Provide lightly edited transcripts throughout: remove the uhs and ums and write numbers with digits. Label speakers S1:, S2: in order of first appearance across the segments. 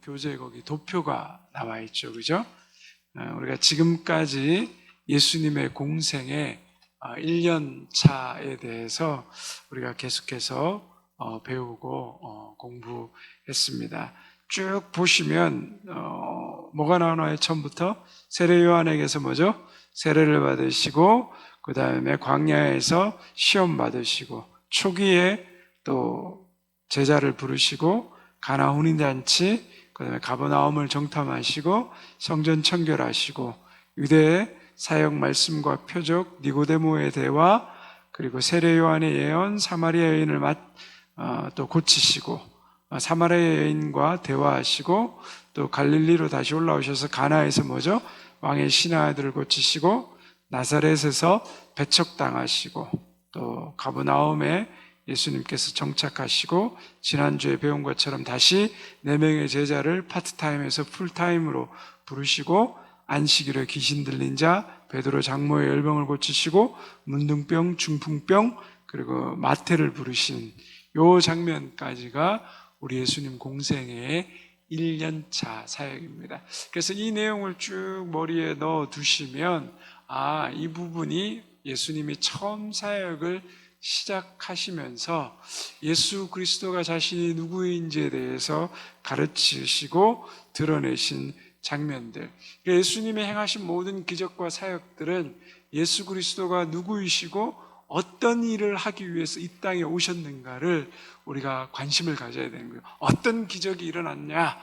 S1: 교재 거기 도표가 나와 있죠. 그죠? 우리가 지금까지 예수님의 공생의 1년 차에 대해서 우리가 계속해서 배우고 공부했습니다. 쭉 보시면 뭐가 나오나요? 처음부터 세례 요한에게서 뭐죠? 세례를 받으시고 그 다음에 광야에서 시험 받으시고 초기에 또 제자를 부르시고 가나 혼인잔치, 그 다음에 가버나움을 정탐하시고 성전 청결하시고 유대의 사역 말씀과 표적, 니고데모의 대화, 그리고 세례 요한의 예언, 사마리아 여인을 또 고치시고 사마리아 여인과 대화하시고 또 갈릴리로 다시 올라오셔서 가나에서 뭐죠? 왕의 신하 아들을 고치시고 나사렛에서 배척당하시고 또 가버나움에 예수님께서 정착하시고 지난주에 배운 것처럼 다시 4명의 제자를 파트타임에서 풀타임으로 부르시고 안식일에 귀신 들린 자, 베드로 장모의 열병을 고치시고 문둥병, 중풍병, 그리고 마태를 부르신 요 장면까지가 우리 예수님 공생애의 1년차 사역입니다. 그래서 이 내용을 쭉 머리에 넣어 두시면 이 부분이 예수님이 처음 사역을 시작하시면서 예수 그리스도가 자신이 누구인지에 대해서 가르치시고 드러내신 장면들, 예수님이 행하신 모든 기적과 사역들은 예수 그리스도가 누구이시고 어떤 일을 하기 위해서 이 땅에 오셨는가를 우리가 관심을 가져야 되는 거예요. 어떤 기적이 일어났냐,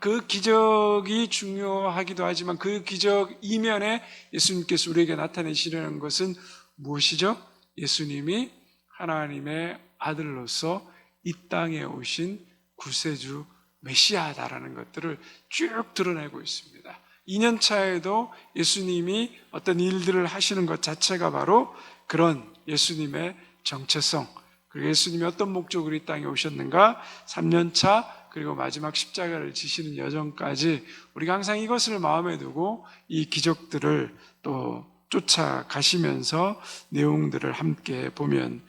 S1: 그 기적이 중요하기도 하지만 그 기적 이면에 예수님께서 우리에게 나타내시려는 것은 무엇이죠? 예수님이 하나님의 아들로서 이 땅에 오신 구세주 메시아다라는 것들을 쭉 드러내고 있습니다. 2년 차에도 예수님이 어떤 일들을 하시는 것 자체가 바로 그런 예수님의 정체성, 그리고 예수님이 어떤 목적으로 이 땅에 오셨는가, 3년 차 그리고 마지막 십자가를 지시는 여정까지 우리가 항상 이것을 마음에 두고 이 기적들을 또 쫓아가시면서 내용들을 함께 보면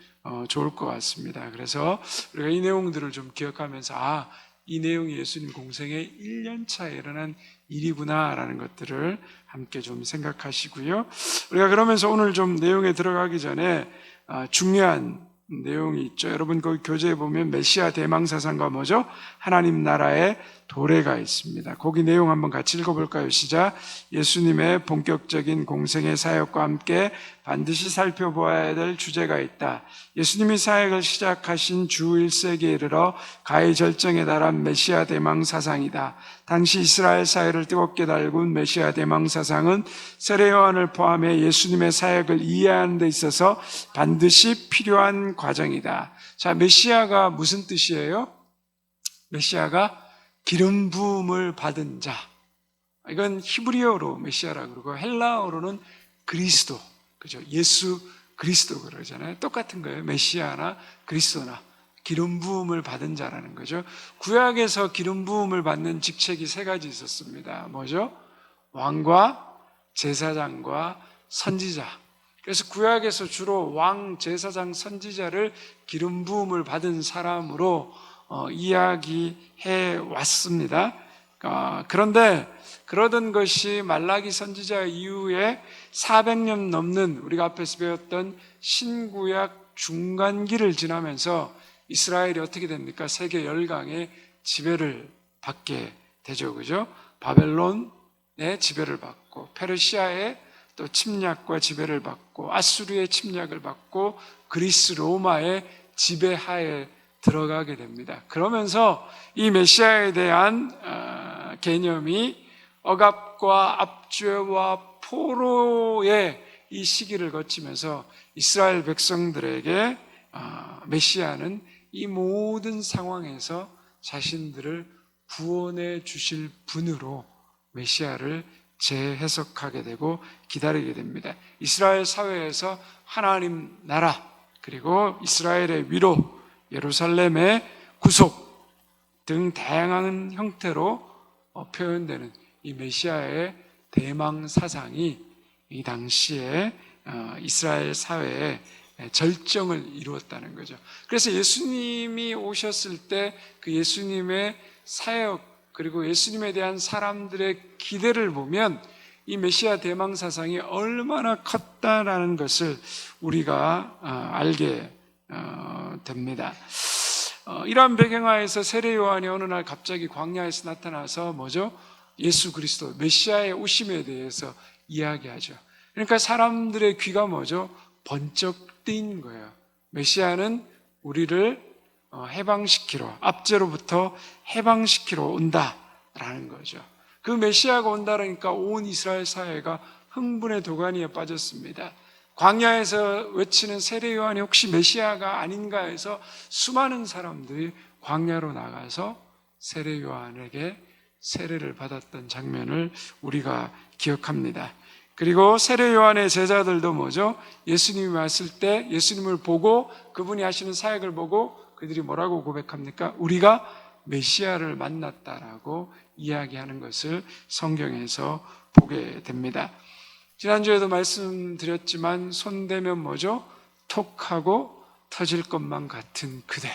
S1: 좋을 것 같습니다. 그래서 우리가 이 내용들을 좀 기억하면서 이 내용이 예수님 공생의 1년 차에 일어난 일이구나 라는 것들을 함께 좀 생각하시고요. 우리가 그러면서 오늘 좀 내용에 들어가기 전에 중요한 내용이 있죠. 여러분 거기 교재에 보면 메시아 대망사상과 뭐죠? 하나님 나라의 도래가 있습니다. 거기 내용 한번 같이 읽어볼까요? 시작. 예수님의 본격적인 공생의 사역과 함께 반드시 살펴보아야 될 주제가 있다. 예수님이 사역을 시작하신 주 1세기에 이르러 가히 절정에 달한 메시아 대망사상이다. 당시 이스라엘 사회를 뜨겁게 달군 메시아 대망사상은 세례 요한을 포함해 예수님의 사역을 이해하는 데 있어서 반드시 필요한 과정이다. 자, 메시아가 무슨 뜻이에요? 메시아가 기름 부음을 받은 자. 이건 히브리어로 메시아라고 그러고 헬라어로는 그리스도, 그죠? 예수 그리스도 그러잖아요. 똑같은 거예요. 메시아나 그리스도나 기름 부음을 받은 자라는 거죠. 구약에서 기름 부음을 받는 직책이 3가지 있었습니다. 뭐죠? 왕과 제사장과 선지자. 그래서 구약에서 주로 왕, 제사장, 선지자를 기름 부음을 받은 사람으로 이야기해 왔습니다. 그런데 그러던 것이 말라기 선지자 이후에 400년 넘는 우리가 앞에서 배웠던 신구약 중간기를 지나면서 이스라엘이 어떻게 됩니까? 세계 열강의 지배를 받게 되죠. 그죠? 바벨론의 지배를 받고 페르시아의 또 침략과 지배를 받고 아수르의 침략을 받고 그리스 로마의 지배하에 들어가게 됩니다. 그러면서 이 메시아에 대한 개념이 억압과 압제와 포로의 이 시기를 거치면서 이스라엘 백성들에게 메시아는 이 모든 상황에서 자신들을 구원해 주실 분으로 메시아를 재해석하게 되고 기다리게 됩니다. 이스라엘 사회에서 하나님 나라, 그리고 이스라엘의 위로, 예루살렘의 구속 등 다양한 형태로 표현되는 이 메시아의 대망 사상이 이 당시에 이스라엘 사회에 절정을 이루었다는 거죠. 그래서 예수님이 오셨을 때 그 예수님의 사역, 그리고 예수님에 대한 사람들의 기대를 보면 이 메시아 대망 사상이 얼마나 컸다라는 것을 우리가 알게 됩니다. 이러한 배경하에서 세례 요한이 어느 날 갑자기 광야에서 나타나서 뭐죠? 예수 그리스도 메시아의 오심에 대해서 이야기하죠. 그러니까 사람들의 귀가 뭐죠? 번쩍 뜨인 거예요. 메시아는 우리를 해방시키러, 압제로부터 해방시키러 온다라는 거죠. 그 메시아가 온다라니까 온 이스라엘 사회가 흥분의 도가니에 빠졌습니다. 광야에서 외치는 세례 요한이 혹시 메시아가 아닌가 해서 수많은 사람들이 광야로 나가서 세례 요한에게 세례를 받았던 장면을 우리가 기억합니다. 그리고 세례 요한의 제자들도 뭐죠? 예수님이 왔을 때 예수님을 보고 그분이 하시는 사역을 보고 그들이 뭐라고 고백합니까? 우리가 메시아를 만났다라고 이야기하는 것을 성경에서 보게 됩니다. 지난주에도 말씀드렸지만 손대면 뭐죠? 톡하고 터질 것만 같은 그대.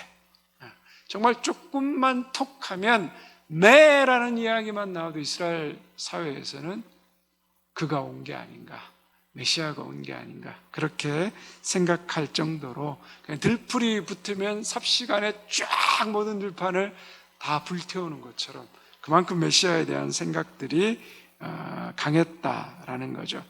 S1: 정말 조금만 톡하면 네라는 이야기만 나와도 이스라엘 사회에서는 그가 온 게 아닌가, 메시아가 온 게 아닌가 그렇게 생각할 정도로 그냥 들풀이 붙으면 삽시간에 쫙 모든 들판을 다 불태우는 것처럼 그만큼 메시아에 대한 생각들이 강했다라는 거죠.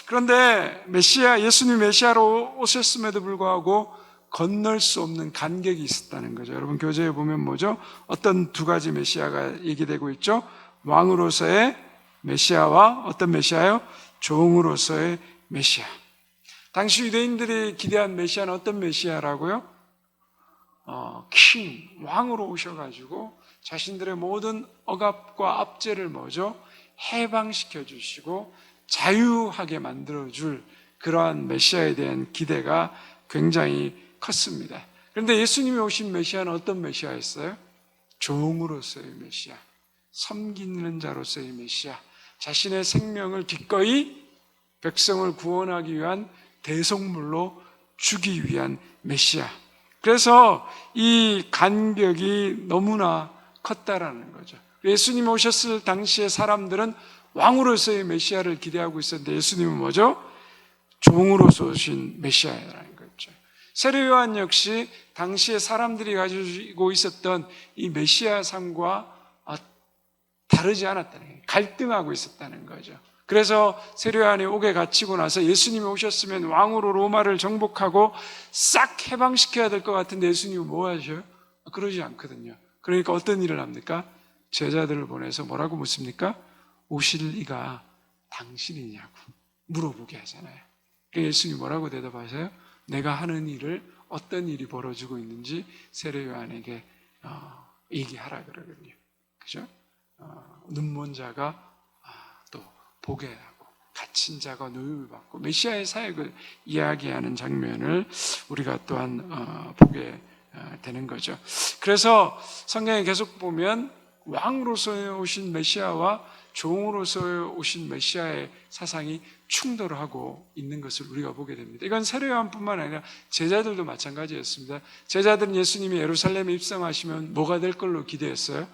S1: 그런데 예수님 메시아로 오셨음에도 불구하고 건널 수 없는 간격이 있었다는 거죠. 여러분 교재에 보면 뭐죠? 어떤 두 가지 메시아가 얘기되고 있죠? 왕으로서의 메시아와 어떤 메시아요? 종으로서의 메시아. 당시 유대인들이 기대한 메시아는 어떤 메시아라고요? 킹, 왕으로 오셔가지고 자신들의 모든 억압과 압제를 뭐죠? 해방시켜 주시고 자유하게 만들어줄 그러한 메시아에 대한 기대가 굉장히 컸습니다. 그런데 예수님이 오신 메시아는 어떤 메시아였어요? 종으로서의 메시아, 섬기는 자로서의 메시아, 자신의 생명을 기꺼이 백성을 구원하기 위한 대속물로 주기 위한 메시아. 그래서 이 간격이 너무나 컸다라는 거죠. 예수님이 오셨을 당시에 사람들은 왕으로서의 메시아를 기대하고 있었는데 예수님은 뭐죠? 종으로서 오신 메시아라는 거죠. 세례 요한 역시 당시에 사람들이 가지고 있었던 이 메시아상과 다르지 않았다는 거예요. 갈등하고 있었다는 거죠. 그래서 세례 요한이 옥에 갇히고 나서 예수님이 오셨으면 왕으로 로마를 정복하고 싹 해방시켜야 될 것 같은데 예수님이 뭐 하셔요? 그러지 않거든요. 그러니까 어떤 일을 합니까? 제자들을 보내서 뭐라고 묻습니까? 오실 이가 당신이냐고 물어보게 하잖아요. 예수님이 뭐라고 대답하세요? 내가 하는 일을 어떤 일이 벌어지고 있는지 세례 요한에게 얘기하라 그러거든요. 그죠? 눈먼 자가 또 보게 하고 갇힌 자가 노임을 받고 메시아의 사역을 이야기하는 장면을 우리가 또한 보게 되는 거죠. 그래서 성경에 계속 보면 왕으로서 오신 메시아와 종으로서 오신 메시아의 사상이 충돌하고 있는 것을 우리가 보게 됩니다. 이건 세례 요한뿐만 아니라 제자들도 마찬가지였습니다. 제자들은 예수님이 예루살렘에 입성하시면 뭐가 될 걸로 기대했어요?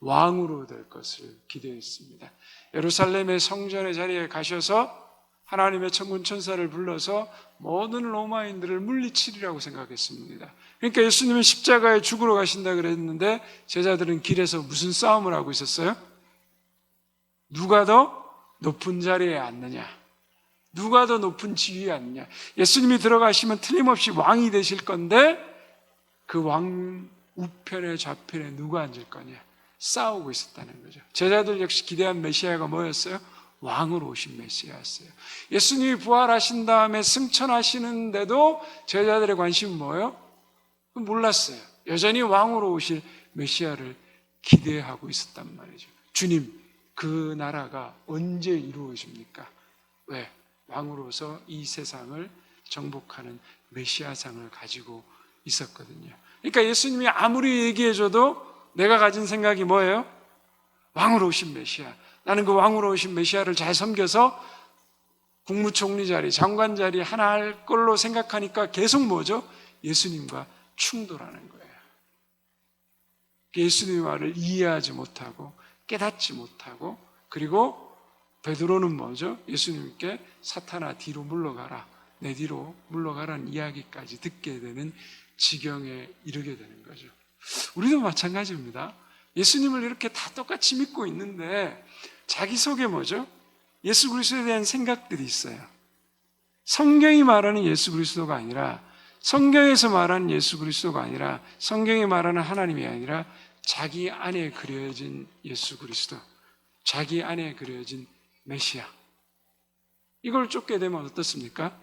S1: 왕으로 될 것을 기대했습니다. 예루살렘의 성전의 자리에 가셔서 하나님의 천군 천사를 불러서 모든 로마인들을 물리치리라고 생각했습니다. 그러니까 예수님은 십자가에 죽으러 가신다 그랬는데 제자들은 길에서 무슨 싸움을 하고 있었어요? 누가 더 높은 자리에 앉느냐? 누가 더 높은 지위에 앉느냐? 예수님이 들어가시면 틀림없이 왕이 되실 건데 그 왕 우편에 좌편에 누가 앉을 거냐? 싸우고 있었다는 거죠. 제자들 역시 기대한 메시아가 뭐였어요? 왕으로 오신 메시아였어요. 예수님이 부활하신 다음에 승천하시는데도 제자들의 관심은 뭐예요? 몰랐어요. 여전히 왕으로 오실 메시아를 기대하고 있었단 말이죠. 주님, 그 나라가 언제 이루어집니까? 왜? 왕으로서 이 세상을 정복하는 메시아상을 가지고 있었거든요. 그러니까 예수님이 아무리 얘기해줘도 내가 가진 생각이 뭐예요? 왕으로 오신 메시아. 나는 그 왕으로 오신 메시아를 잘 섬겨서 국무총리 자리, 장관 자리 하나 할 걸로 생각하니까 계속 뭐죠? 예수님과 충돌하는 거예요. 예수님의 말을 이해하지 못하고 깨닫지 못하고, 그리고 베드로는 뭐죠? 예수님께 사탄아 뒤로 물러가라, 내 뒤로 물러가라는 이야기까지 듣게 되는 지경에 이르게 되는 거죠. 우리도 마찬가지입니다. 예수님을 이렇게 다 똑같이 믿고 있는데 자기 속에 뭐죠? 예수 그리스도에 대한 생각들이 있어요. 성경이 말하는 예수 그리스도가 아니라, 성경에서 말하는 예수 그리스도가 아니라, 성경이 말하는 하나님이 아니라 자기 안에 그려진 예수 그리스도, 자기 안에 그려진 메시아, 이걸 쫓게 되면 어떻습니까?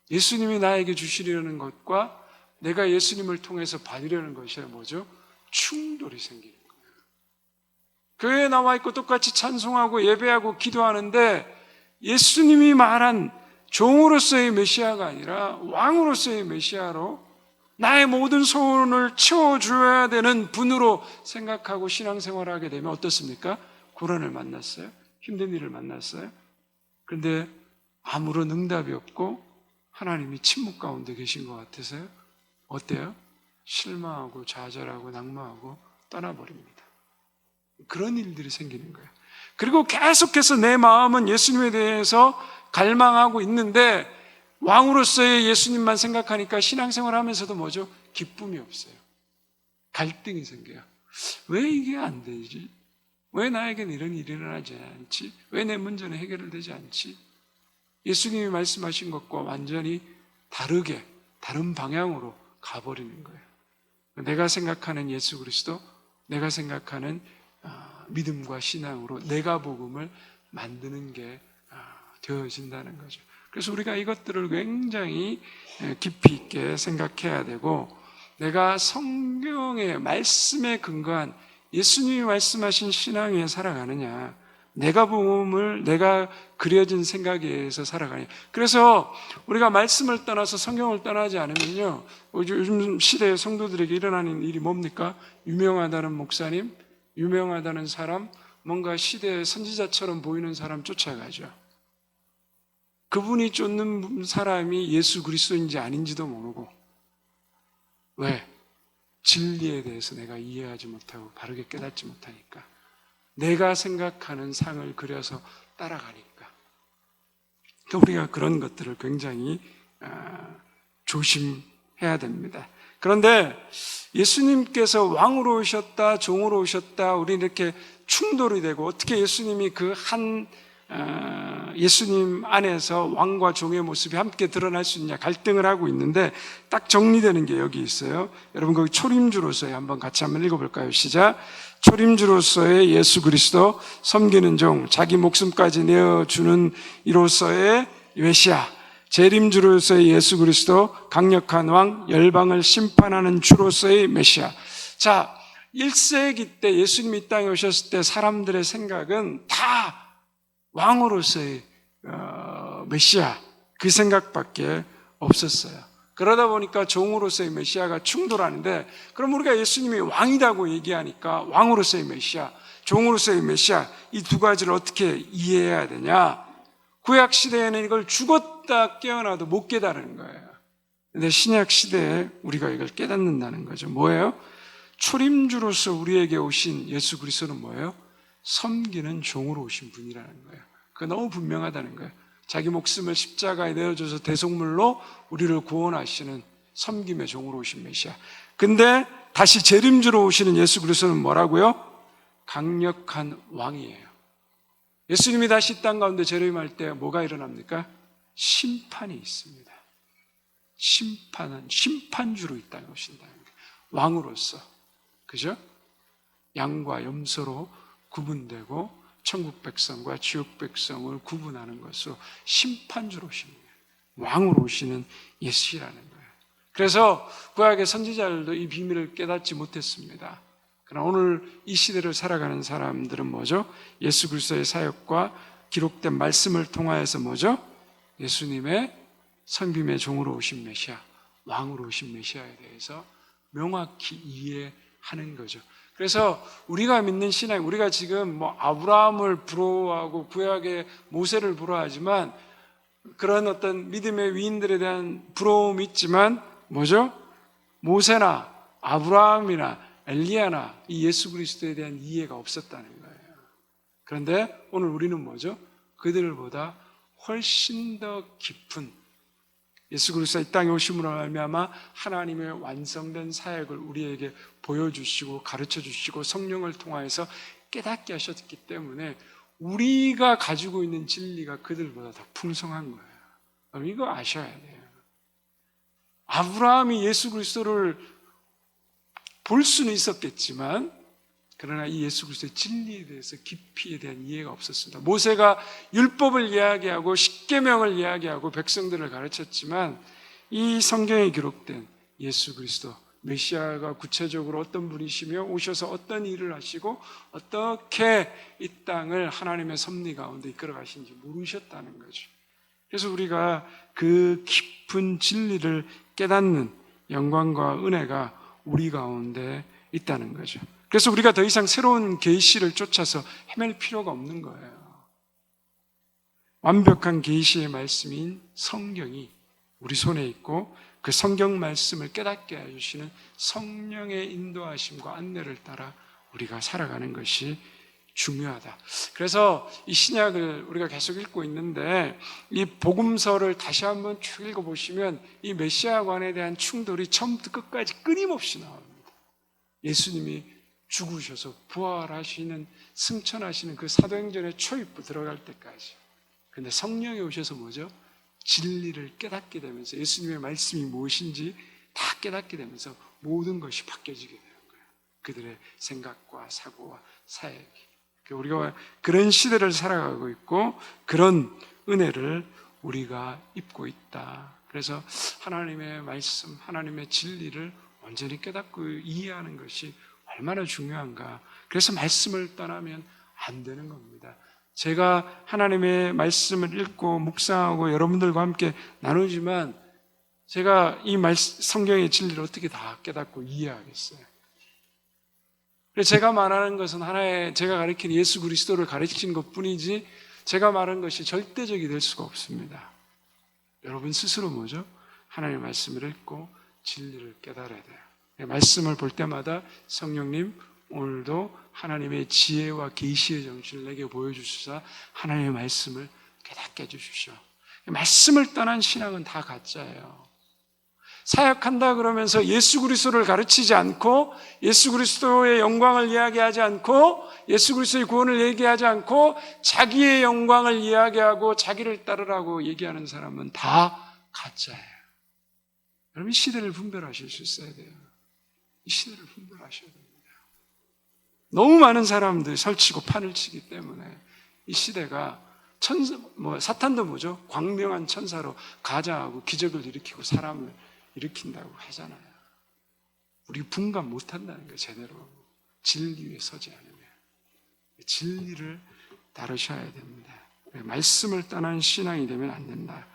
S1: 예수님이 나에게 주시려는 것과 내가 예수님을 통해서 받으려는 것이 뭐죠? 충돌이 생기는 거예요. 교회에 나와 있고 똑같이 찬송하고 예배하고 기도하는데 예수님이 말한 종으로서의 메시아가 아니라 왕으로서의 메시아로 나의 모든 소원을 채워줘야 되는 분으로 생각하고 신앙생활을 하게 되면 어떻습니까? 고난을 만났어요? 힘든 일을 만났어요? 그런데 아무런 응답이 없고 하나님이 침묵 가운데 계신 것 같아서요? 어때요? 실망하고 좌절하고 낙망하고 떠나버립니다. 그런 일들이 생기는 거예요. 그리고 계속해서 내 마음은 예수님에 대해서 갈망하고 있는데 왕으로서의 예수님만 생각하니까 신앙생활 하면서도 뭐죠? 기쁨이 없어요. 갈등이 생겨요. 왜 이게 안 되지? 왜 나에게는 이런 일이 일어나지 않지? 왜 내 문제는 해결되지 않지? 예수님이 말씀하신 것과 완전히 다르게, 다른 방향으로 가버리는 거예요. 내가 생각하는 예수 그리스도, 내가 생각하는 믿음과 신앙으로 내가 복음을 만드는 게 되어진다는 거죠. 그래서 우리가 이것들을 굉장히 깊이 있게 생각해야 되고, 내가 성경의 말씀에 근거한 예수님이 말씀하신 신앙에 살아가느냐, 내가 복음을 내가 그려진 생각에 의해서 살아가냐. 그래서 우리가 말씀을 떠나서 성경을 떠나지 않으면요, 요즘 시대의 성도들에게 일어나는 일이 뭡니까? 유명하다는 목사님, 유명하다는 사람, 뭔가 시대의 선지자처럼 보이는 사람 쫓아가죠. 그분이 쫓는 사람이 예수 그리스도인지 아닌지도 모르고. 왜? 진리에 대해서 내가 이해하지 못하고 바르게 깨닫지 못하니까. 내가 생각하는 상을 그려서 따라가니까. 우리가 그런 것들을 굉장히 조심해야 됩니다. 그런데 예수님께서 왕으로 오셨다, 종으로 오셨다, 우리 이렇게 충돌이 되고, 어떻게 예수님이 예수님 안에서 왕과 종의 모습이 함께 드러날 수 있냐, 갈등을 하고 있는데 딱 정리되는 게 여기 있어요. 여러분 거기 초림주로서의 한번 같이 한번 읽어볼까요? 시작. 초림주로서의 예수 그리스도, 섬기는 종, 자기 목숨까지 내어주는 이로서의 메시아, 재림주로서의 예수 그리스도, 강력한 왕, 열방을 심판하는 주로서의 메시아. 자, 1세기 때 예수님이 이 땅에 오셨을 때 사람들의 생각은 다 왕으로서의 메시아, 그 생각밖에 없었어요. 그러다 보니까 종으로서의 메시아가 충돌하는데, 그럼 우리가 예수님이 왕이라고 얘기하니까 왕으로서의 메시아, 종으로서의 메시아, 이 두 가지를 어떻게 이해해야 되냐? 구약 시대에는 이걸 죽었다 깨어나도 못 깨달은 거예요. 근데 신약 시대에 우리가 이걸 깨닫는다는 거죠. 뭐예요? 초림주로서 우리에게 오신 예수 그리스도는 뭐예요? 섬기는 종으로 오신 분이라는 거예요. 그거 너무 분명하다는 거예요. 자기 목숨을 십자가에 내어줘서 대속물로 우리를 구원하시는 섬김의 종으로 오신 메시아. 근데 다시 재림주로 오시는 예수 그리스도는 뭐라고요? 강력한 왕이에요. 예수님이 다시 이 땅 가운데 재림할 때 뭐가 일어납니까? 심판이 있습니다. 심판주로 이 땅에 오신다는 거예요. 왕으로서. 그죠? 양과 염소로 구분되고 천국 백성과 지옥 백성을 구분하는 것으로 심판주로 오시는 거예요. 왕으로 오시는 예수라는 거예요. 그래서 구약의 선지자들도 이 비밀을 깨닫지 못했습니다. 그러나 오늘 이 시대를 살아가는 사람들은 뭐죠? 예수 그리스도의 사역과 기록된 말씀을 통하여서 뭐죠? 예수님의 섬김의 종으로 오신 메시아, 왕으로 오신 메시아에 대해서 명확히 이해하는 거죠. 그래서 우리가 믿는 신앙, 우리가 지금 아브라함을 부러워하고 구약의 모세를 부러워하지만, 그런 어떤 믿음의 위인들에 대한 부러움이 있지만 뭐죠? 모세나 아브라함이나 엘리야나 이 예수 그리스도에 대한 이해가 없었다는 거예요. 그런데 오늘 우리는 뭐죠? 그들보다 훨씬 더 깊은 예수 그리스도가 이 땅에 오심으로 말미암아 하나님의 완성된 사역을 우리에게 보여주시고 가르쳐주시고 성령을 통하여서 깨닫게 하셨기 때문에 우리가 가지고 있는 진리가 그들보다 더 풍성한 거예요. 그럼 이거 아셔야 돼요. 아브라함이 예수 그리스도를 볼 수는 있었겠지만 그러나 이 예수 그리스도의 진리에 대해서 깊이에 대한 이해가 없었습니다. 모세가 율법을 이야기하고 십계명을 이야기하고 백성들을 가르쳤지만 이 성경에 기록된 예수 그리스도 메시아가 구체적으로 어떤 분이시며 오셔서 어떤 일을 하시고 어떻게 이 땅을 하나님의 섭리 가운데 이끌어 가시는지 모르셨다는 거죠. 그래서 우리가 그 깊은 진리를 깨닫는 영광과 은혜가 우리 가운데 있다는 거죠. 그래서 우리가 더 이상 새로운 계시를 쫓아서 헤맬 필요가 없는 거예요. 완벽한 계시의 말씀인 성경이 우리 손에 있고 그 성경 말씀을 깨닫게 해주시는 성령의 인도하심과 안내를 따라 우리가 살아가는 것이 중요하다. 그래서 이 신약을 우리가 계속 읽고 있는데 이 복음서를 다시 한번 쭉 읽어보시면 이 메시아관에 대한 충돌이 처음부터 끝까지 끊임없이 나옵니다. 예수님이 죽으셔서 부활하시는 승천하시는 그 사도행전의 초입부 들어갈 때까지. 근데 성령이 오셔서 뭐죠? 진리를 깨닫게 되면서 예수님의 말씀이 무엇인지 다 깨닫게 되면서 모든 것이 바뀌어지게 되는 거예요. 그들의 생각과 사고와 사역이. 우리가 그런 시대를 살아가고 있고 그런 은혜를 우리가 입고 있다. 그래서 하나님의 말씀, 하나님의 진리를 온전히 깨닫고 이해하는 것이 얼마나 중요한가. 그래서 말씀을 떠나면 안 되는 겁니다. 제가 하나님의 말씀을 읽고 묵상하고 여러분들과 함께 나누지만 제가 이 성경의 진리를 어떻게 다 깨닫고 이해하겠어요? 그래서 제가 말하는 것은 하나의 제가 가르치는 예수 그리스도를 가르치는 것뿐이지 제가 말한 것이 절대적이 될 수가 없습니다. 여러분 스스로 뭐죠? 하나님의 말씀을 읽고 진리를 깨달아야 돼요. 말씀을 볼 때마다 성령님 오늘도 하나님의 지혜와 계시의 정신을 내게 보여주시사 하나님의 말씀을 깨닫게 해주십시오. 말씀을 떠난 신앙은 다 가짜예요. 사역한다 그러면서 예수 그리스도를 가르치지 않고 예수 그리스도의 영광을 이야기하지 않고 예수 그리스도의 구원을 얘기하지 않고 자기의 영광을 이야기하고 자기를 따르라고 얘기하는 사람은 다 가짜예요. 여러분 이 시대를 분별하실 수 있어야 돼요. 이 시대를 분별하셔야 됩니다. 너무 많은 사람들이 설치고 판을 치기 때문에 이 시대가 사탄도 뭐죠? 광명한 천사로 가장하고 기적을 일으키고 사람을 일으킨다고 하잖아요. 우리 분간 못한다는 거예요. 제대로 진리 위에 서지 않으면 진리를 다루셔야 됩니다. 말씀을 떠난 신앙이 되면 안 된다.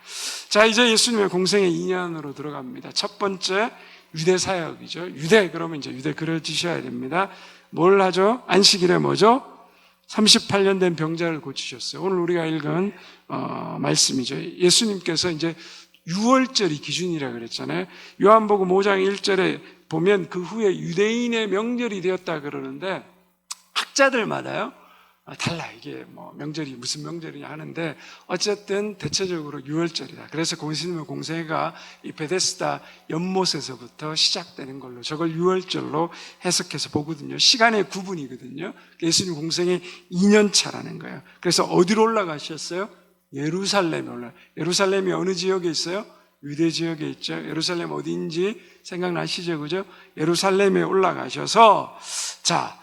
S1: 자, 이제 예수님의 공생의 2년으로 들어갑니다. 첫 번째 유대 사역이죠. 유대 그러면 이제 유대 그려지셔야 됩니다. 뭘 하죠? 안식일에 뭐죠? 38년 된 병자를 고치셨어요. 오늘 우리가 읽은 말씀이죠. 예수님께서 이제 6월절이 기준이라 그랬잖아요. 요한복음 5장 1절에 보면 그 후에 유대인의 명절이 되었다 그러는데 학자들마다요 달라. 이게 뭐 명절이 무슨 명절이냐 하는데 어쨌든 대체적으로 6월절이다. 그래서 예수님의 공생애가 이 베데스다 연못에서부터 시작되는 걸로 저걸 6월절로 해석해서 보거든요. 시간의 구분이거든요. 예수님 공생애 2년 차라는 거예요. 그래서 어디로 올라가셨어요? 예루살렘에 올라가요. 예루살렘이 어느 지역에 있어요? 유대 지역에 있죠. 예루살렘 어디인지 생각나시죠? 그죠? 예루살렘에 올라가셔서 자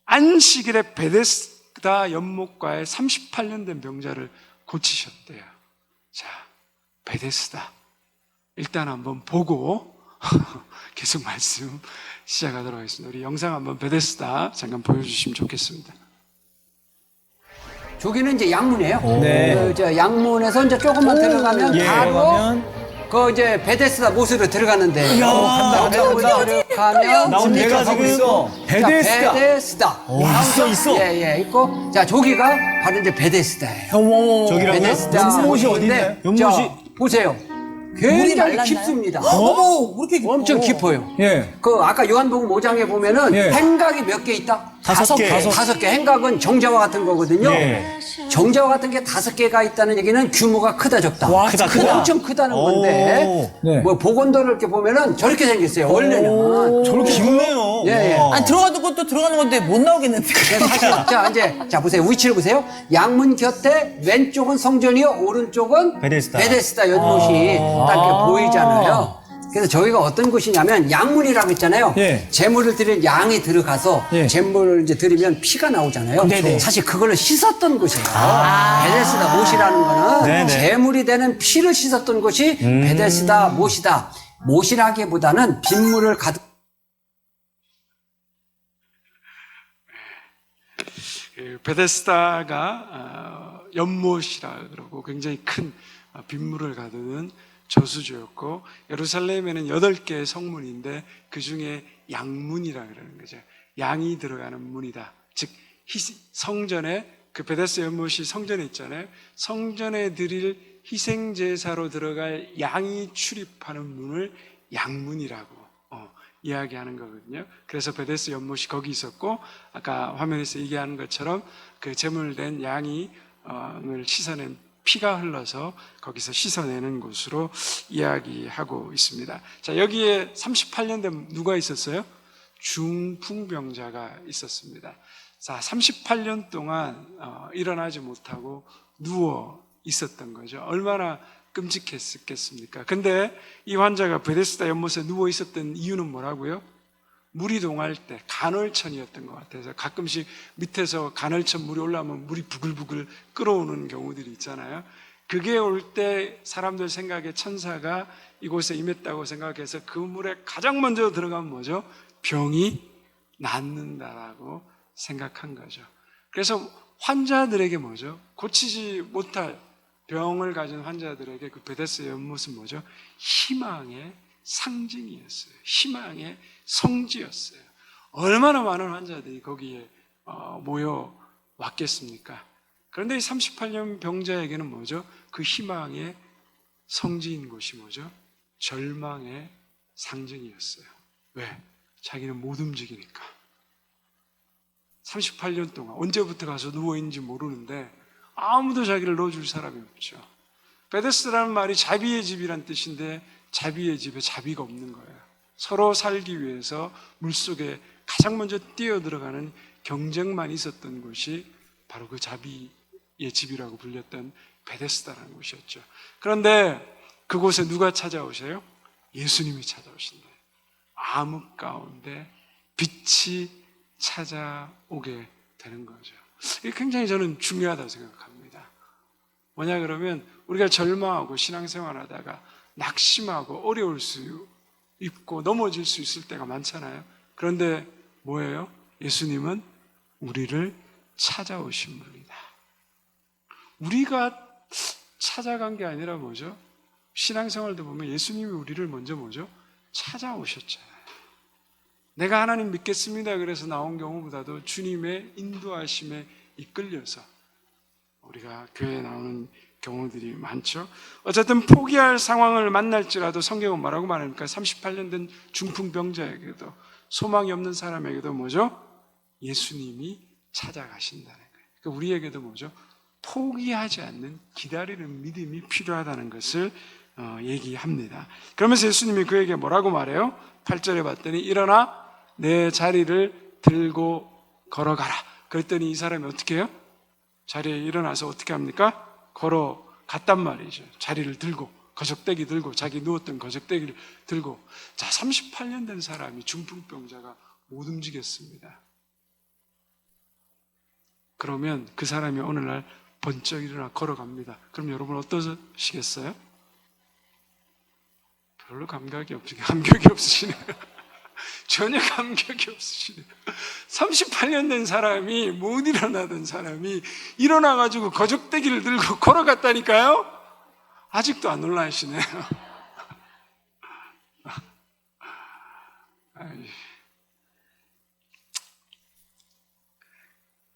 S1: 안식일에 베데스다 연못가에 38년 된 병자를 고치셨대요. 자, 베데스다. 일단 한번 보고 계속 말씀 시작하도록 하겠습니다. 우리 영상 한번 베데스다 잠깐 보여주시면 좋겠습니다.
S2: 저기는 이제 양문이에요.
S3: 네.
S2: 저 양문에서 이제 조금만 들어가면
S3: 예,
S2: 바로
S3: 들어가면.
S2: 그 이제 베데스다 못으로 들어가는데.
S3: 간다.
S2: 들어가면
S3: 나온 배가 지금 있어. 베데스다.
S2: 베데스다.
S3: 있어.
S2: 예, 있고. 자, 저기가 바로 이제 베데스다예요.
S3: 저기라고요?
S2: 베데스다.
S3: 연못이 어딘데? 연못이.
S2: 자, 보세요. 굉장히 깊습니다.
S3: 어머, 그렇게 깊어.
S2: 엄청 깊어요.
S3: 예.
S2: 그 아까 요한복음 5장에 보면은
S3: 예.
S2: 행각이 몇 개 있다?
S3: 다섯 개.
S2: 다섯 개. 행각은 정자와 같은 거거든요.
S3: 예.
S2: 정자와 같은 게 5개가 있다는 얘기는 규모가 크다 적다.
S3: 와, 크다.
S2: 엄청 크다는 건데
S3: 네.
S2: 뭐 복원도를 이렇게 보면은 저렇게 생겼어요. 원래는.
S3: 저렇게 깊네요.
S2: 예, 예.
S3: 와.
S4: 아니 들어가는 것도 들어가는 건데 못 나오겠는데.
S2: 사실 자 보세요. 위치를 보세요. 양문 곁에 왼쪽은 성전이요, 오른쪽은
S3: 베데스다.
S2: 연못이 딱 이렇게 보이잖아요. 그래서 저희가 어떤 곳이냐면 양문이라고 했잖아요.
S3: 예.
S2: 제물을 드릴 양이 들어가서
S3: 예.
S2: 제물을 이제 드리면 피가 나오잖아요.
S3: 네네.
S2: 사실 그걸로 씻었던 곳이에요. 베데스다 못이라는 거는
S3: 네네.
S2: 제물이 되는 피를 씻었던 곳이 베데스다 못이다. 못이라기보다는 빗물을 가득
S1: 베데스다가 연못이라 그러고 굉장히 큰 빗물을 가두는 저수지였고, 예루살렘에는 8개의 성문인데 그 중에 양문이라 그러는 거죠. 양이 들어가는 문이다. 즉 성전에, 그 베데스다 연못이 성전에 있잖아요. 성전에 드릴 희생 제사로 들어갈 양이 출입하는 문을 양문이라고 이야기하는 거거든요. 그래서 베데스다 연못이 거기 있었고, 아까 화면에서 얘기하는 것처럼 그 제물된 양이 을 씻어낸 피가 흘러서 거기서 씻어내는 곳으로 이야기하고 있습니다. 자, 여기에 38년 된 누가 있었어요? 중풍병자가 있었습니다. 자, 38년 동안 일어나지 못하고 누워 있었던 거죠. 얼마나 끔찍했겠습니까? 근데 이 환자가 베데스다 연못에 누워 있었던 이유는 뭐라고요? 물이 동할 때 간헐천이었던 것 같아서 가끔씩 밑에서 간헐천 물이 올라오면 물이 부글부글 끓어오는 경우들이 있잖아요. 그게 올 때 사람들 생각에 천사가 이곳에 임했다고 생각해서 그 물에 가장 먼저 들어가면 뭐죠? 병이 낫는다라고 생각한 거죠. 그래서 환자들에게 뭐죠? 고치지 못할 병을 가진 환자들에게 그 베데스다 연못은 뭐죠? 희망의 상징이었어요. 희망의 성지였어요. 얼마나 많은 환자들이 거기에 모여 왔겠습니까? 그런데 이 38년 병자에게는 뭐죠? 그 희망의 성지인 곳이 뭐죠? 절망의 상징이었어요. 왜? 자기는 못 움직이니까. 38년 동안 언제부터 가서 누워있는지 모르는데 아무도 자기를 넣어줄 사람이 없죠. 베데스다라는 말이 자비의 집이란 뜻인데 자비의 집에 자비가 없는 거예요. 서로 살기 위해서 물속에 가장 먼저 뛰어들어가는 경쟁만 있었던 곳이 바로 그 자비의 집이라고 불렸던 베데스다라는 곳이었죠. 그런데 그곳에 누가 찾아오세요? 예수님이 찾아오신다. 암흑 가운데 빛이 찾아오게 되는 거죠. 이게 굉장히 저는 중요하다고 생각합니다. 뭐냐 그러면 우리가 절망하고 신앙생활하다가 낙심하고 어려울 수 있고 넘어질 수 있을 때가 많잖아요. 그런데 뭐예요? 예수님은 우리를 찾아오신 분이다. 우리가 찾아간 게 아니라 뭐죠? 신앙생활도 보면 예수님이 우리를 먼저 뭐죠? 찾아오셨잖아요. 내가 하나님 믿겠습니다 그래서 나온 경우보다도 주님의 인도하심에 이끌려서 우리가 교회에 나오는 경우들이 많죠. 어쨌든 포기할 상황을 만날지라도 성경은 뭐라고 말합니까? 38년 된 중풍병자에게도 소망이 없는 사람에게도 뭐죠? 예수님이 찾아가신다는 거예요. 그러니까 우리에게도 뭐죠? 포기하지 않는 기다리는 믿음이 필요하다는 것을 얘기합니다. 그러면서 예수님이 그에게 뭐라고 말해요? 8절에 봤더니 일어나 내 자리를 들고 걸어가라. 그랬더니 이 사람이 어떻게 해요? 자리에 일어나서 어떻게 합니까? 걸어갔단 말이죠. 자리를 들고, 거적대기 들고, 자기 누웠던 거적대기를 들고. 자, 38년 된 사람이 중풍병자가 못 움직였습니다. 그러면 그 사람이 어느 날 번쩍 일어나 걸어갑니다. 그럼 여러분 어떠시겠어요? 별로 감각이 없으시네요. 전혀 감격이 없으시네요. 38년 된 사람이, 못 일어나던 사람이 일어나가지고 거적대기를 들고 걸어갔다니까요? 아직도 안 놀라시네요.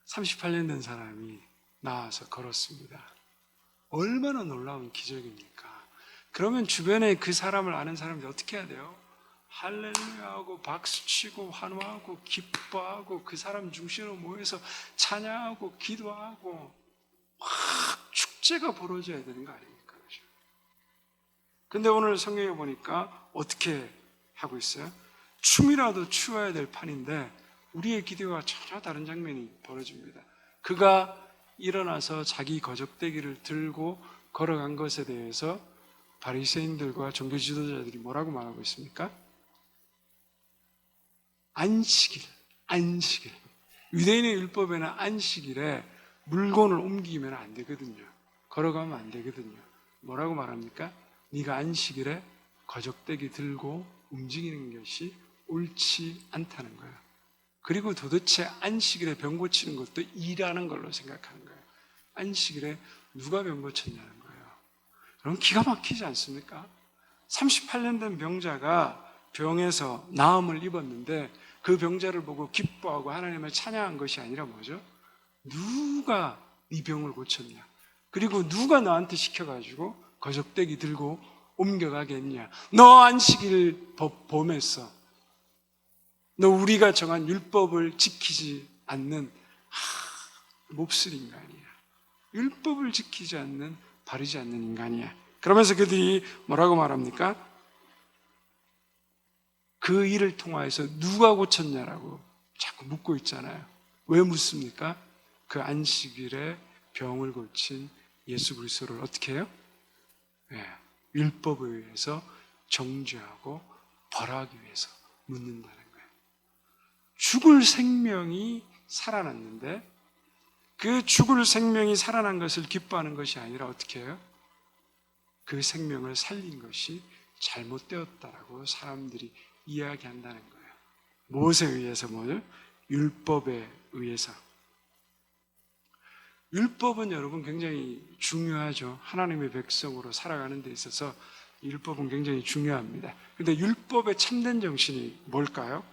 S1: 38년 된 사람이 나와서 걸었습니다. 얼마나 놀라운 기적입니까? 그러면 주변에 그 사람을 아는 사람들이 어떻게 해야 돼요? 할렐루야하고 박수치고 환호하고 기뻐하고 그 사람 중심으로 모여서 찬양하고 기도하고 막 축제가 벌어져야 되는 거 아닙니까? 근데 오늘 성경에 보니까 어떻게 하고 있어요? 춤이라도 추어야 될 판인데 우리의 기도와 전혀 다른 장면이 벌어집니다. 그가 일어나서 자기 거적대기를 들고 걸어간 것에 대해서 바리새인들과 종교 지도자들이 뭐라고 말하고 있습니까? 안식일. 유대인의 율법에는 안식일에 물건을 옮기면 안 되거든요. 걸어가면 안 되거든요. 뭐라고 말합니까? 네가 안식일에 거적대기 들고 움직이는 것이 옳지 않다는 거예요. 그리고 도대체 안식일에 병 고치는 것도 일하는 걸로 생각하는 거예요. 안식일에 누가 병 고쳤냐는 거예요. 여러분 기가 막히지 않습니까? 38년 된 병자가 병에서 나음을 입었는데 그 병자를 보고 기뻐하고 하나님을 찬양한 것이 아니라 뭐죠? 누가 네 병을 고쳤냐? 그리고 누가 너한테 시켜가지고 거적대기 들고 옮겨가겠냐? 너 안식일 범했어. 너 우리가 정한 율법을 지키지 않는 몹쓸 인간이야. 율법을 지키지 않는 바르지 않는 인간이야. 그러면서 그들이 뭐라고 말합니까? 그 일을 통하여서 누가 고쳤냐라고 자꾸 묻고 있잖아요. 왜 묻습니까? 그 안식일에 병을 고친 예수 그리스도를 어떻게 해요? 율법에 의해서 정죄하고 벌하기 위해서 묻는다는 거예요. 죽을 생명이 살아났는데 그 죽을 생명이 살아난 것을 기뻐하는 것이 아니라 어떻게 해요? 그 생명을 살린 것이 잘못되었다라고 사람들이 이야기한다는 거예요. 무엇에 의해서 뭐예요? 율법에 의해서. 율법은 여러분 굉장히 중요하죠. 하나님의 백성으로 살아가는 데 있어서 율법은 굉장히 중요합니다. 그런데 율법의 참된 정신이 뭘까요?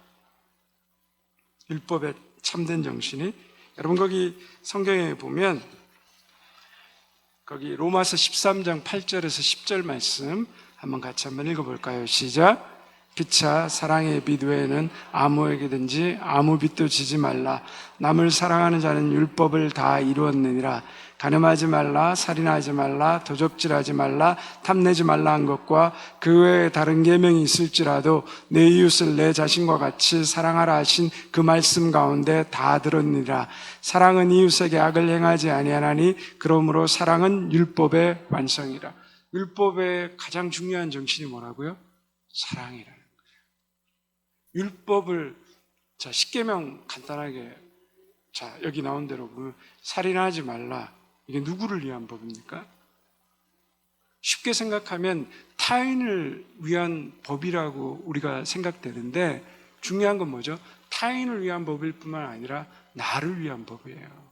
S1: 율법의 참된 정신이 여러분 거기 성경에 보면 거기 로마서 13장 8절에서 10절 말씀 한번 같이 한번 읽어볼까요? 시작. 피차 사랑의 빛 외에는 아무에게든지 아무 빛도 지지 말라. 남을 사랑하는 자는 율법을 다 이루었느니라. 간음하지 말라, 살인하지 말라, 도적질하지 말라, 탐내지 말라 한 것과 그 외에 다른 계명이 있을지라도 내 이웃을 내 자신과 같이 사랑하라 하신 그 말씀 가운데 다 들었느니라. 사랑은 이웃에게 악을 행하지 아니하나니 그러므로 사랑은 율법의 완성이라. 율법의 가장 중요한 정신이 뭐라고요? 사랑이라는 거예요. 율법을 자 10계명 간단하게 자 여기 나온 대로 보면 살인하지 말라. 이게 누구를 위한 법입니까? 쉽게 생각하면 타인을 위한 법이라고 우리가 생각되는데 중요한 건 뭐죠? 타인을 위한 법일 뿐만 아니라 나를 위한 법이에요.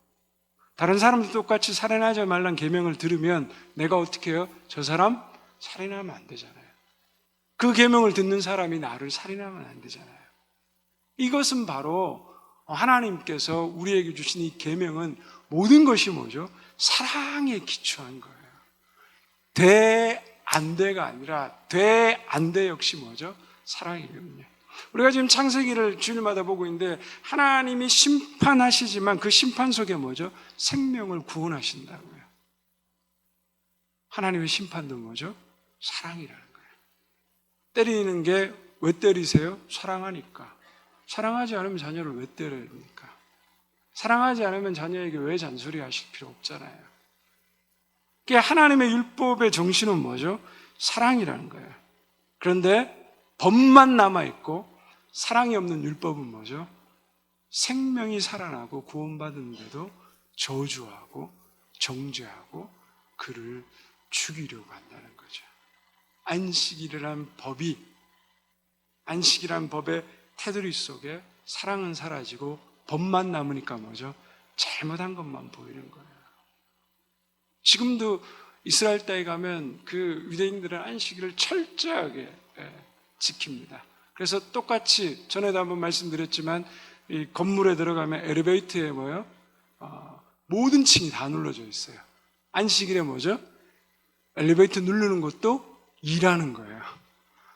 S1: 다른 사람도 똑같이 살인하지 말라는 계명을 들으면 내가 어떻게 해요? 저 사람 살인하면 안 되잖아요. 그 계명을 듣는 사람이 나를 살인하면 안 되잖아요. 이것은 바로 하나님께서 우리에게 주신 이 계명은 모든 것이 뭐죠? 사랑에 기초한 거예요. 돼, 안 돼가 아니라 돼, 안 돼 역시 뭐죠? 사랑이거든요. 우리가 지금 창세기를 주일마다 보고 있는데 하나님이 심판하시지만 그 심판 속에 뭐죠? 생명을 구원하신다고요. 하나님의 심판도 뭐죠? 사랑이라는 거예요. 때리는 게 왜 때리세요? 사랑하니까. 사랑하지 않으면 자녀를 왜 때려야 됩니까? 사랑하지 않으면 자녀에게 왜 잔소리 하실 필요 없잖아요. 그러니까 하나님의 율법의 정신은 뭐죠? 사랑이라는 거예요. 그런데 법만 남아있고 사랑이 없는 율법은 뭐죠? 생명이 살아나고 구원받은데도 저주하고 정죄하고 그를 죽이려고 한다는 거죠. 안식이라는 법의 테두리 속에 사랑은 사라지고 법만 남으니까 뭐죠? 잘못한 것만 보이는 거예요. 지금도 이스라엘 땅에 가면 그 유대인들은 안식일을 철저하게 지킵니다. 그래서 똑같이 전에도 한번 말씀드렸지만 이 건물에 들어가면 엘리베이터에 뭐요? 모든 층이 다 눌러져 있어요. 안식일에 뭐죠? 엘리베이터 누르는 것도 일하는 거예요.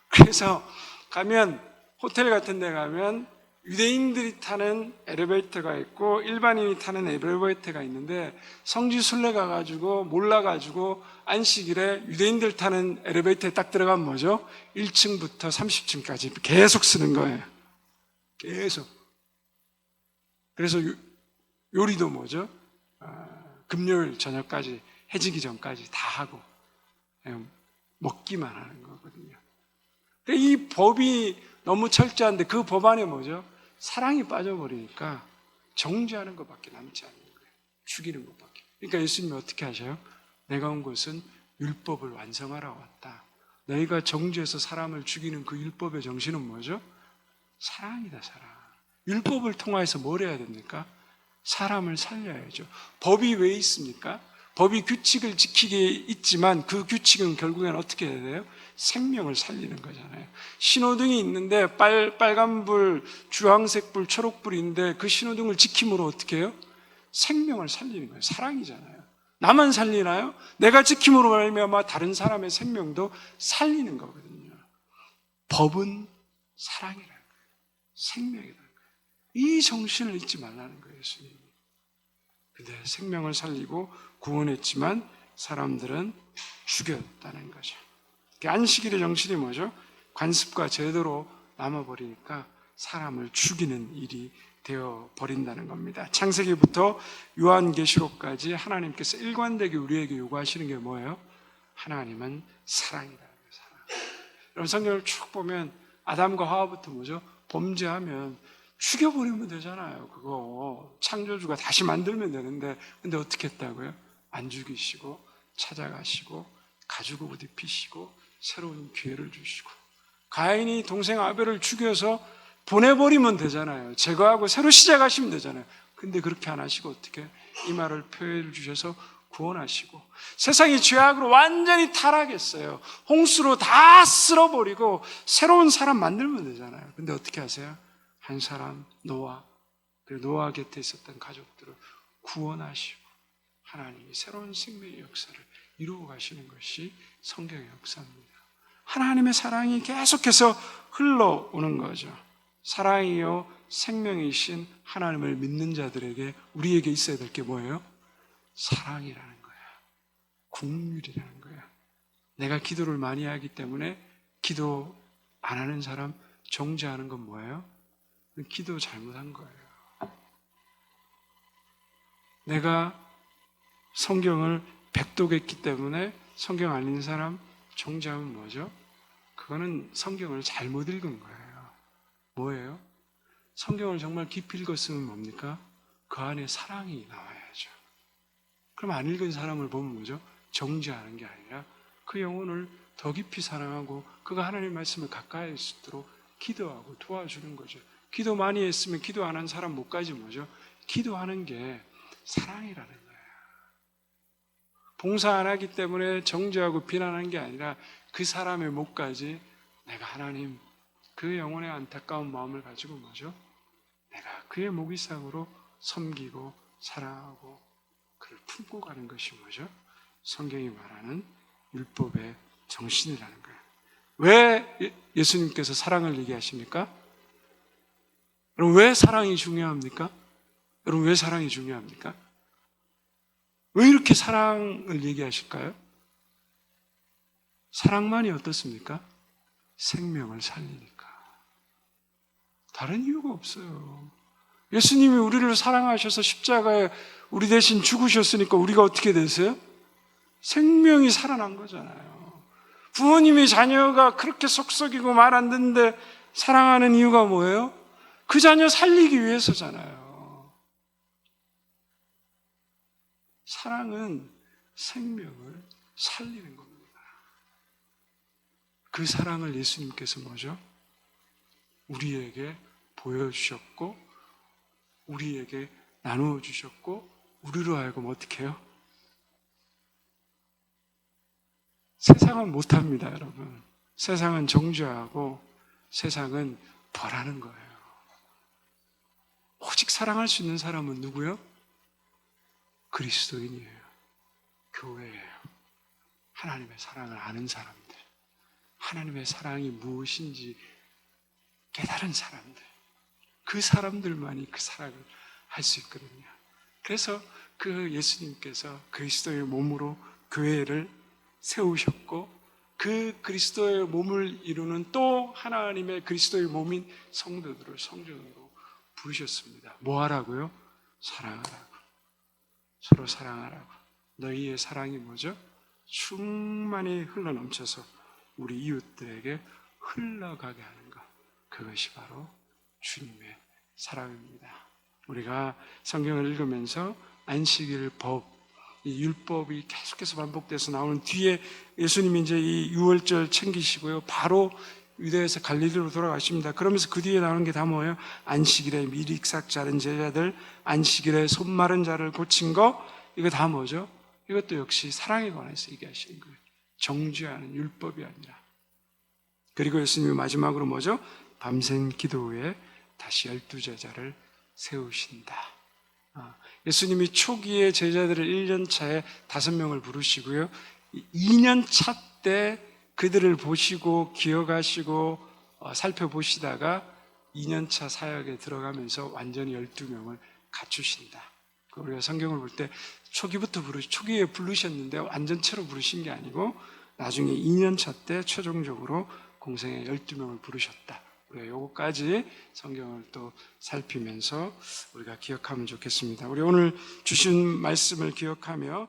S1: 그래서 가면 호텔 같은 데 가면 유대인들이 타는 엘리베이터가 있고 일반인이 타는 엘리베이터가 있는데 성지 순례 가가지고 몰라가지고 안식일에 유대인들 타는 엘리베이터에 딱 들어가면 뭐죠? 1층부터 30층까지 계속 쓰는 거예요. 계속. 그래서 요리도 뭐죠? 금요일 저녁까지 해지기 전까지 다 하고 먹기만 하는 거거든요. 이 법이 너무 철저한데 그 법 안에 뭐죠? 사랑이 빠져버리니까 정죄하는 것밖에 남지 않는 거예요. 죽이는 것밖에. 그러니까 예수님이 어떻게 하셔요? 내가 온 것은 율법을 완성하러 왔다. 너희가 정죄해서 사람을 죽이는 그 율법의 정신은 뭐죠? 사랑이다, 사랑. 율법을 통해서 뭘 해야 됩니까? 사람을 살려야죠. 법이 왜 있습니까? 법이 규칙을 지키게 있지만 그 규칙은 결국엔 어떻게 해야 돼요? 생명을 살리는 거잖아요. 신호등이 있는데 빨간불, 주황색불, 초록불인데 그 신호등을 지킴으로 어떻게 해요? 생명을 살리는 거예요. 사랑이잖아요. 나만 살리나요? 내가 지킴으로 말미암아 다른 사람의 생명도 살리는 거거든요. 법은 사랑이라는 거예요. 생명이라는 거예요. 이 정신을 잊지 말라는 거예요, 예수님이. 근데 생명을 살리고 구원했지만 사람들은 죽였다는 거죠. 안식일의 정신이 뭐죠? 관습과 제도로 남아버리니까 사람을 죽이는 일이 되어 버린다는 겁니다. 창세기부터 요한계시록까지 하나님께서 일관되게 우리에게 요구하시는 게 뭐예요? 하나님은 사랑이라는 거예요. 사랑. 여러분 성경을 쭉 보면 아담과 하와부터 뭐죠? 범죄하면 죽여버리면 되잖아요. 그거 창조주가 다시 만들면 되는데 근데 어떻게 했다고요? 안 죽이시고 찾아가시고 가죽 옷 입히시고 새로운 기회를 주시고 가인이 동생 아벨을 죽여서 보내버리면 되잖아요. 제거하고 새로 시작하시면 되잖아요. 근데 그렇게 안 하시고 어떻게 이 말을 표현을 주셔서 구원하시고 세상이 죄악으로 완전히 타락했어요. 홍수로 다 쓸어버리고 새로운 사람 만들면 되잖아요. 근데 어떻게 하세요? 한 사람 노아, 그리고 노아 곁에 있었던 가족들을 구원하시고 하나님이 새로운 생명의 역사를 이루어 가시는 것이 성경의 역사입니다. 하나님의 사랑이 계속해서 흘러오는 거죠. 사랑이요 생명이신 하나님을 믿는 자들에게 우리에게 있어야 될 게 뭐예요? 사랑이라는 거야. 긍휼이라는 거야. 내가 기도를 많이 하기 때문에 기도 안 하는 사람 정죄하는 건 뭐예요? 기도 잘못한 거예요. 내가 성경을 백독했기 때문에 성경 안 읽는 사람 정죄하면 뭐죠? 그거는 성경을 잘못 읽은 거예요. 뭐예요? 성경을 정말 깊이 읽었으면 뭡니까? 그 안에 사랑이 나와야죠. 그럼 안 읽은 사람을 보면 뭐죠? 정죄하는 게 아니라 그 영혼을 더 깊이 사랑하고 그가 하나님의 말씀을 가까이 할 수 있도록 기도하고 도와주는 거죠. 기도 많이 했으면 기도 안 한 사람 못까지 뭐죠? 기도하는 게 사랑이라는 거예요. 봉사 안 하기 때문에 정죄하고 비난하는 게 아니라 그 사람의 목까지 내가 하나님 그 영혼의 안타까운 마음을 가지고 뭐죠? 내가 그의 목 이상으로 섬기고 사랑하고 그를 품고 가는 것이 뭐죠? 성경이 말하는 율법의 정신이라는 거예요. 왜 예수님께서 사랑을 얘기하십니까? 여러분 왜 사랑이 중요합니까? 여러분 왜 사랑이 중요합니까? 왜 이렇게 사랑을 얘기하실까요? 사랑만이 어떻습니까? 생명을 살리니까. 다른 이유가 없어요. 예수님이 우리를 사랑하셔서 십자가에 우리 대신 죽으셨으니까 우리가 어떻게 되세요? 생명이 살아난 거잖아요. 부모님이 자녀가 그렇게 속썩이고 말 안 듣는데 사랑하는 이유가 뭐예요? 그 자녀 살리기 위해서잖아요. 사랑은 생명을 살리는 겁니다. 그 사랑을 예수님께서 뭐죠? 우리에게 보여주셨고 우리에게 나누어 주셨고 우리로 하여금 어떻게 해요? 세상은 못합니다, 여러분. 세상은 정죄하고 세상은 벌하는 거예요. 오직 사랑할 수 있는 사람은 누구요? 그리스도인이에요. 교회예요. 하나님의 사랑을 아는 사람들. 하나님의 사랑이 무엇인지 깨달은 사람들, 그 사람들만이 그 사랑을 할 수 있거든요. 그래서 그 예수님께서 그리스도의 몸으로 교회를 세우셨고, 그 그리스도의 몸을 이루는 또 하나님의 그리스도의 몸인 성도들을 성전으로 부르셨습니다. 뭐 하라고요? 사랑하라고. 서로 사랑하라고. 너희의 사랑이 뭐죠? 충만히 흘러넘쳐서 우리 이웃들에게 흘러가게 하는 것. 그것이 바로 주님의 사랑입니다. 우리가 성경을 읽으면서 안식일 법, 이 율법이 계속해서 반복돼서 나오는 뒤에 예수님이 이제 이 유월절 챙기시고요. 바로 유대에서 갈릴리로 돌아가십니다. 그러면서 그 뒤에 나오는 게 다 뭐예요? 안식일에 미릭삭 자른 제자들, 안식일에 손 마른 자를 고친 거, 이거 다 뭐죠? 이것도 역시 사랑에 관해서 얘기하시는 거예요. 정죄하는 율법이 아니라. 그리고 예수님이 마지막으로 뭐죠? 밤샘 기도 후에 다시 12제자를 세우신다. 예수님이 초기에 제자들을 1년 차에 5명을 부르시고요. 2년 차 때 그들을 보시고 기억하시고 살펴보시다가 2년 차 사역에 들어가면서 완전히 12명을 갖추신다. 우리가 성경을 볼 때 초기에 부르셨는데 완전체로 부르신 게 아니고 나중에 2년 차 때 최종적으로 공생에 12명을 부르셨다. 우리가 요거까지 성경을 또 살피면서 우리가 기억하면 좋겠습니다. 우리 오늘 주신 말씀을 기억하며